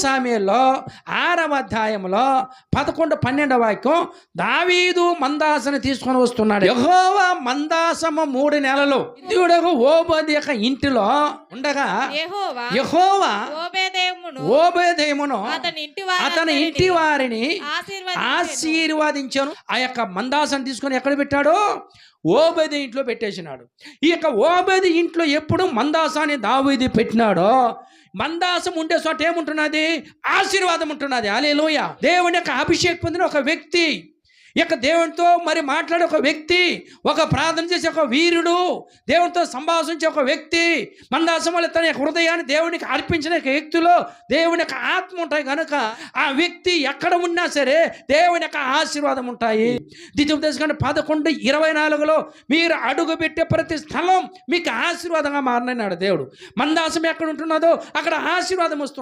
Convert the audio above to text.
సామెల్లో 6వ అధ్యాయంలో 11, 12 వాక్యం, దావీదు మందాసను తీసుకొని వస్తున్నాడు. యెహోవా మందాసము 3 నెలలు హిత్తీయుడగు ఓబేదెయ ఇంటిలో ఉండగా యెహోవా ఓబేదెయమును అతని ఇంటి వారిని ఆశీర్వదించాను. ఆ యొక్క మందాసను తీసుకొని ఎక్కడ పెట్టాడు? ఓబేది ఇంట్లో పెట్టేసినాడు. ఈ యొక్క ఓబేది ఇంట్లో ఎప్పుడు మందాసాన్ని దావీదు పెట్టినాడో, మందాసం ఉండే చోట ఏముంటున్నది? ఆశీర్వాదం ఉంటున్నది. హల్లెలూయా. దేవుని యొక్క అభిషేకం పొందిన ఒక వ్యక్తి, ఇక దేవునితో మరి మాట్లాడే ఒక వ్యక్తి, ఒక ప్రార్థన చేసే ఒక వీరుడు, దేవునితో సంభాషించే ఒక వ్యక్తి, మందాసం వల్ల తన హృదయాన్ని దేవునికి అర్పించిన వ్యక్తిలో దేవుని యొక్క ఆత్మ ఉంటాయి కనుక ఆ వ్యక్తి ఎక్కడ ఉన్నా సరే దేవుని యొక్క ఆశీర్వాదం ఉంటాయి. ద్వితీయోపదేశకాండం 11:24లో మీరు అడుగు పెట్టే ప్రతి స్థలం మీకు ఆశీర్వాదంగా మారనన్నాడు దేవుడు. మందాసం ఎక్కడ ఉంటున్నదో అక్కడ ఆశీర్వాదం వస్తుంది.